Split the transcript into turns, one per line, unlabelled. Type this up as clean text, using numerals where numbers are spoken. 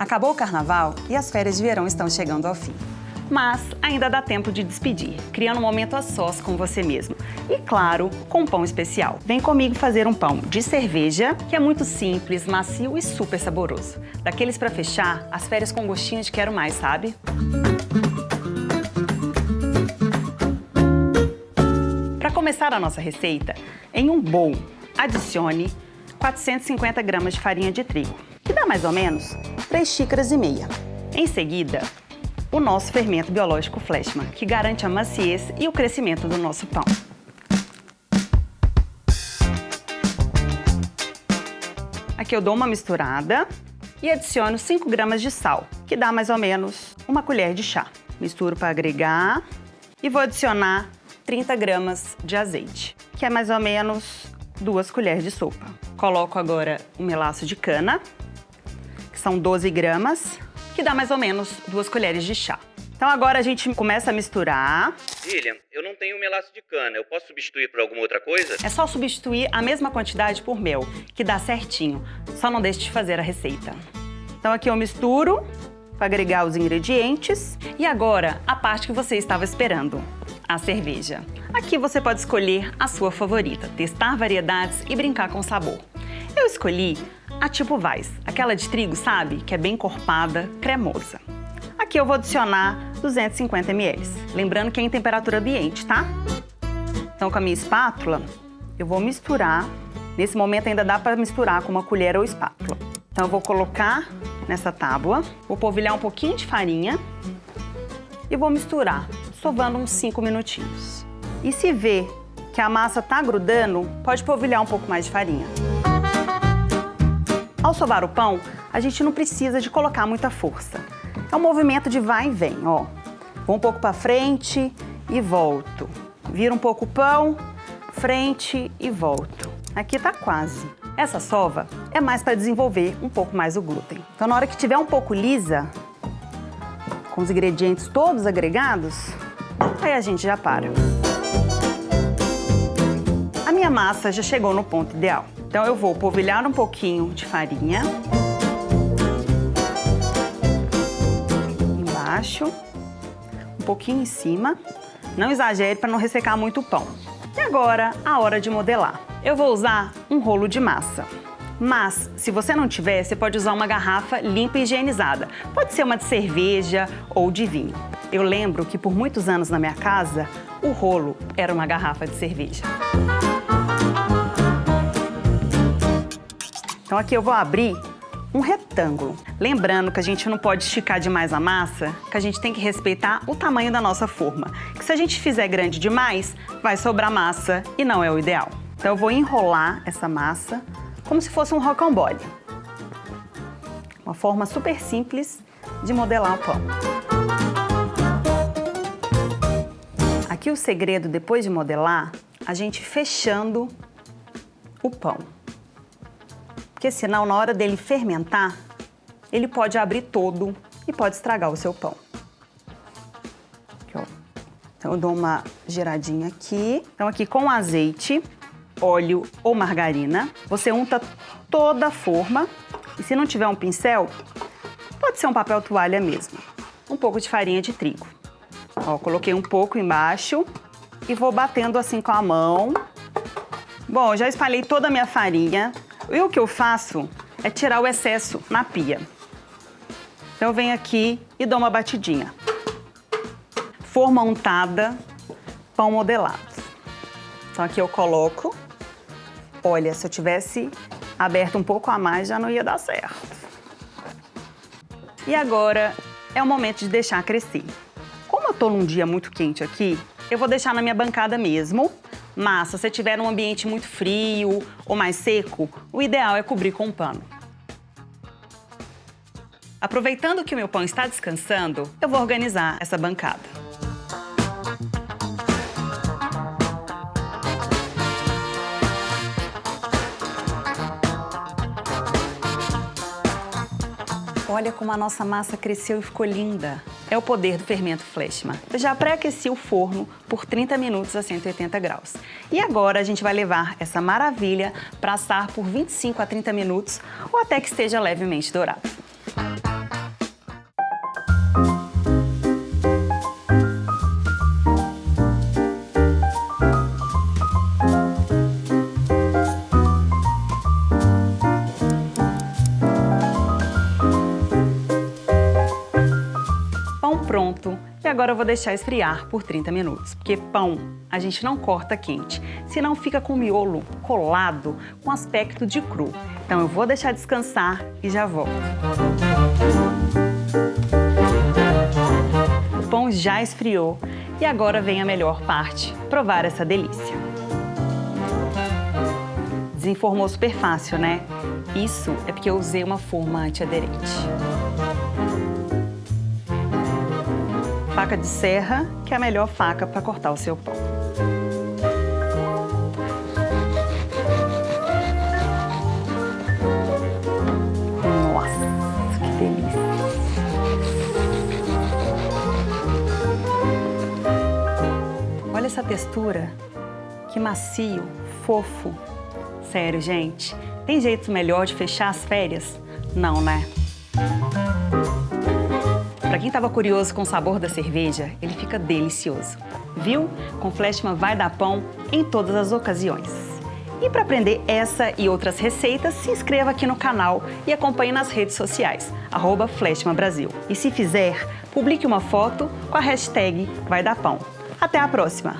Acabou o carnaval e as férias de verão estão chegando ao fim. Mas ainda dá tempo de despedir, criando um momento a sós com você mesmo. E claro, com um pão especial. Vem comigo fazer um pão de cerveja, que é muito simples, macio e super saboroso. Daqueles para fechar as férias com gostinho de quero mais, sabe? Para começar a nossa receita, em um bowl, adicione 450 gramas de farinha de trigo, que dá mais ou menos 3,5 xícaras. Em seguida, o nosso fermento biológico Fleshman, que garante a maciez e o crescimento do nosso pão. Aqui eu dou uma misturada e adiciono 5 gramas de sal, que dá mais ou menos 1 colher de chá. Misturo para agregar e vou adicionar 30 gramas de azeite, que é mais ou menos 2 colheres de sopa. Coloco agora o melaço de cana, que são 12 gramas, que dá mais ou menos 2 colheres de chá. Então agora a gente começa a misturar.
Lilian, eu não tenho melaço de cana, eu posso substituir por alguma outra coisa?
É só substituir a mesma quantidade por mel, que dá certinho. Só não deixe de fazer a receita. Então aqui eu misturo para agregar os ingredientes. E agora, a parte que você estava esperando, a cerveja. Aqui você pode escolher a sua favorita, testar variedades e brincar com o sabor. Eu escolhi a tipo Weiss, aquela de trigo, sabe? Que é bem encorpada, cremosa. Aqui eu vou adicionar 250 ml, lembrando que é em temperatura ambiente, tá? Então com a minha espátula, eu vou misturar. Nesse momento ainda dá para misturar com uma colher ou espátula. Então eu vou colocar nessa tábua, vou polvilhar um pouquinho de farinha e vou misturar, sovando uns 5 minutinhos. E se vê que a massa tá grudando, pode polvilhar um pouco mais de farinha. Ao sovar o pão, a gente não precisa de colocar muita força. É um movimento de vai e vem, ó. Vou um pouco para frente e volto. Viro um pouco o pão, frente e volto. Aqui tá quase. Essa sova é mais para desenvolver um pouco mais o glúten. Então, na hora que tiver um pouco lisa, com os ingredientes todos agregados, aí a gente já para. A minha massa já chegou no ponto ideal. Então eu vou polvilhar um pouquinho de farinha. Embaixo. Um pouquinho em cima. Não exagere para não ressecar muito o pão. E agora, a hora de modelar. Eu vou usar um rolo de massa. Mas, se você não tiver, você pode usar uma garrafa limpa e higienizada. Pode ser uma de cerveja ou de vinho. Eu lembro que por muitos anos na minha casa, o rolo era uma garrafa de cerveja. Então aqui eu vou abrir um retângulo. Lembrando que a gente não pode esticar demais a massa, que a gente tem que respeitar o tamanho da nossa forma. Que se a gente fizer grande demais, vai sobrar massa e não é o ideal. Então eu vou enrolar essa massa como se fosse um rocambole. Uma forma super simples de modelar o pão. Aqui o segredo, depois de modelar, a gente fechando o pão. Porque senão, na hora dele fermentar, ele pode abrir todo e pode estragar o seu pão. Aqui, ó. Então eu dou uma giradinha aqui. Então aqui com azeite, óleo ou margarina, você unta toda a forma. E se não tiver um pincel, pode ser um papel toalha mesmo. Um pouco de farinha de trigo. Ó, coloquei um pouco embaixo e vou batendo assim com a mão. Bom, já espalhei toda a minha farinha. E o que eu faço é tirar o excesso na pia. Então eu venho aqui e dou uma batidinha. Forma untada, pão modelado. Então aqui eu coloco. Olha, se eu tivesse aberto um pouco a mais, já não ia dar certo. E agora é o momento de deixar crescer. Como eu tô num dia muito quente aqui, eu vou deixar na minha bancada mesmo. Mas se você estiver num ambiente muito frio ou mais seco, o ideal é cobrir com um pano. Aproveitando que o meu pão está descansando, eu vou organizar essa bancada. Olha como a nossa massa cresceu e ficou linda. É o poder do fermento Fleshman. Eu já pré-aqueci o forno por 30 minutos a 180 graus. E agora a gente vai levar essa maravilha para assar por 25 a 30 minutos ou até que esteja levemente dourado. pronto. E agora eu vou deixar esfriar por 30 minutos, porque pão a gente não corta quente, senão fica com o miolo colado, com aspecto de cru. Então eu vou deixar descansar e já volto. O pão já esfriou e agora vem a melhor parte, provar essa delícia. Desenformou super fácil, né? Isso é porque eu usei uma forma antiaderente. Faca de serra, que é a melhor faca para cortar o seu pão. Nossa, que delícia! Olha essa textura, que macio, fofo. Sério, gente, tem jeito melhor de fechar as férias? Não, né? Para quem estava curioso com o sabor da cerveja, ele fica delicioso. Viu? Com Fleischmann vai dar pão em todas as ocasiões. E para aprender essa e outras receitas, se inscreva aqui no canal e acompanhe nas redes sociais, @FleischmannBrasil. E se fizer, publique uma foto com a hashtag Vai Dar Pão. Até a próxima!